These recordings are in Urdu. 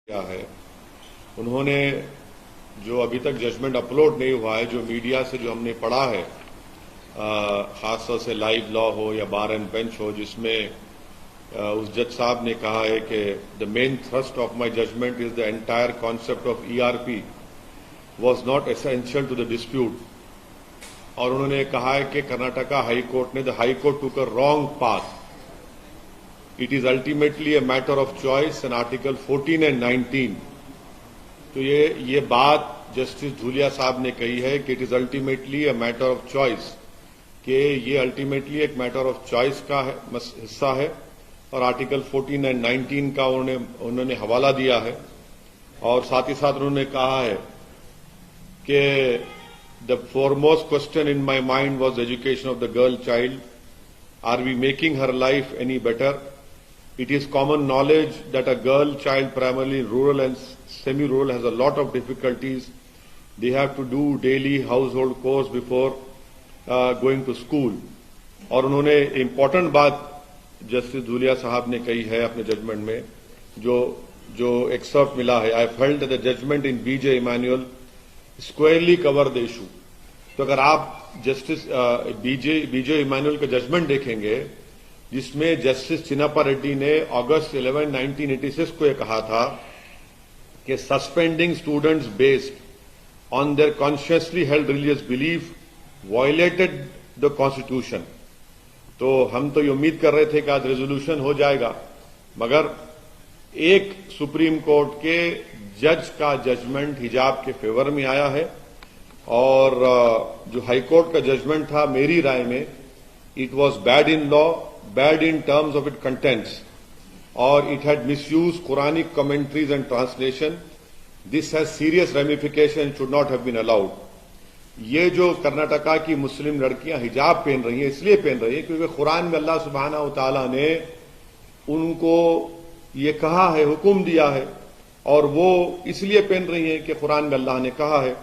کیا ہے انہوں نے جو ابھی تک ججمنٹ اپلوڈ نہیں ہوا ہے، جو میڈیا سے جو ہم نے پڑھا ہے، خاص طور سے لائیو لا ہو یا بار اینڈ بینچ ہو، جس میں اس جج صاحب نے کہا ہے کہ the main thrust of my judgment is the entire concept of ERP was not essential to the dispute, اور انہوں نے کہا ہے کہ کرناٹکا ہائی کورٹ نے دا ہائی کورٹ ٹوک a wrong path. It is ultimately a matter of choice and Article 14 and 19. تو یہ بات جسٹس دھولیا صاحب نے کہی ہے کہ it is ultimately a matter of choice، کہ یہ ultimately ایک matter of choice کا حصہ ہے، اور آرٹیکل 14 and 19 کا انہوں نے حوالہ دیا ہے، اور ساتھ ہی ساتھ انہوں نے کہا ہے کہ the foremost question in my mind was the education of the girl child. Are we making her life any better? It is common knowledge that a girl child, primarily rural and semi-rural, has a lot of difficulties. They have to do daily household chores before going to school. اور انہوں نے امپورٹنٹ بات جسٹس دھولیا صاحب نے کہی ہے اپنے ججمنٹ میں، جو ایکسرپٹ ملا ہے، I felt that the judgment in B.J. Emanuel squarely covered the issue. تو اگر آپ جسٹس B.J. Emanuel کا ججمنٹ دیکھیں گے، جس میں جسٹس چنپا ریڈی نے اگست 11, 1986 کو یہ کہا تھا کہ suspending students based on their consciously held religious belief violated the constitution. تو ہم تو یہ امید کر رہے تھے کہ آج ریزولوشن ہو جائے گا، مگر ایک سپریم کورٹ کے جج کا ججمنٹ حجاب کے فیور میں آیا ہے، اور جو ہائی کورٹ کا ججمنٹ تھا میری رائے میں it was bad in law, bad in terms of its contents, or it had misused Quranic commentaries and translation. This has serious ramifications, should not have been allowed. یہ جو کرناٹکا کی مسلم لڑکیاں حجاب پہن رہی ہیں، اس لیے پہن رہی ہیں کیونکہ قرآن میں اللہ سبحانہ و تعالیٰ نے ان کو یہ کہا ہے، حکم دیا ہے، اور وہ اس لیے پہن رہی ہیں کہ قرآن میں اللہ نے کہا ہے.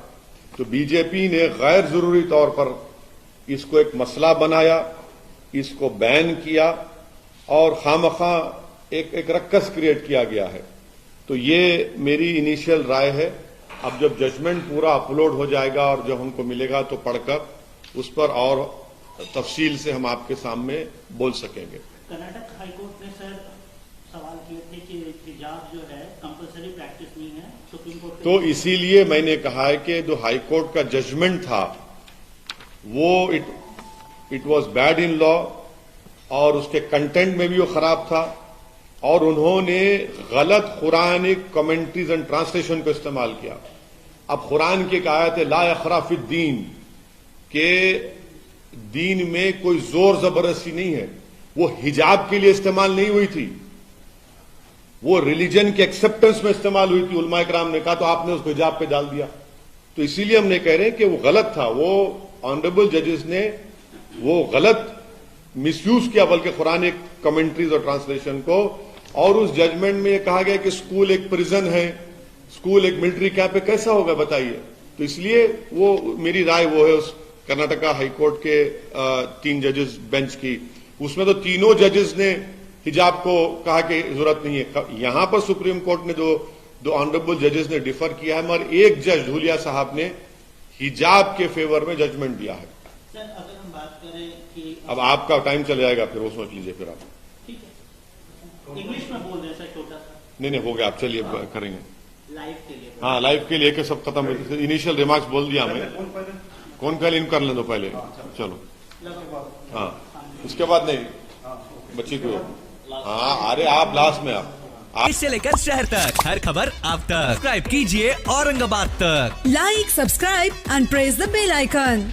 تو بی جے پی نے غیر ضروری طور پر اس کو ایک مسئلہ بنایا، اس کو بین کیا، اور خواہ ایک رکس کریٹ کیا گیا ہے. تو یہ میری انیشیل رائے ہے. اب جب ججمنٹ پورا اپلوڈ ہو جائے گا اور جب ہم کو ملے گا تو پڑھ کر اس پر اور تفصیل سے ہم آپ کے سامنے بول سکیں گے. کرناٹک ہائی کورٹ نے سر سوال کیے تھے کہ حجاب جو ہے کمپلسری پریکٹس نہیں ہے، سپریم کورٹ تو اسی لیے میں نے کہا ہے کہ جو ہائی کورٹ کا ججمنٹ تھا وہ اٹ واز بیڈ ان لا، اور اس کے کنٹینٹ میں بھی وہ خراب تھا، اور انہوں نے غلط قرآنک کمنٹریز اینڈ ٹرانسلیشن کو استعمال کیا. اب قرآن کی ایک آیت ہے لا اکراہ فی الدین، کہ دین میں کوئی زور زبردستی نہیں ہے، وہ حجاب کے لیے استعمال نہیں ہوئی تھی، وہ ریلیجن کے ایکسپٹنس میں استعمال ہوئی تھی. علماء کرام نے کہا تو آپ نے اس کو حجاب پہ ڈال دیا. تو اسی لیے ہم نے کہہ رہے ہیں کہ وہ غلط تھا، وہ آنریبل ججز نے وہ غلط مس یوز کیا بلکہ قرآن کمنٹریز اور ٹرانسلیشن کو. اور اس ججمنٹ میں یہ کہا گیا کہ اسکول ایک پریزن ہے، اسکول ایک ملٹری کیمپ ہے، کیسا ہوگا بتائیے. تو اس لیے وہ میری رائے وہ ہے اس کرناٹکا ہائی کورٹ کے 3 ججز بینچ کی، اس میں تو تینوں ججز نے حجاب کو کہا کہ ضرورت نہیں ہے. یہاں پر سپریم کورٹ نے دو آنریبل ججز نے ڈیفر کیا ہے، مگر ایک جج دھولیا صاحب نے حجاب کے فیور میں ججمنٹ دیا ہے. سر اگر ہم بات کریں کہ اب آپ کا ٹائم چلے جائے گا، پھر وہ سوچ لیجیے. پھر آپ ٹھیک ہے انگلش میں بول رہے ہیں سر چھوٹا سا. نہیں ہو گیا، آپ چلیے کریں گے. لائف کے لیے ہاں لائف کے لیے کہ سب ختم. انیشیل ریمارکس بول دیا ہمیں. کون پہلے ان کر لیں دو پہلے. چلو ہاں اس کے بعد نہیں بچی کو. ہاں ارے آپ لاسٹ میں آپ سے لے کر شہر تک ہر خبر آپ تک سبسکرائب کیجیے اورنگ آباد تک. Like, subscribe and press the bell icon.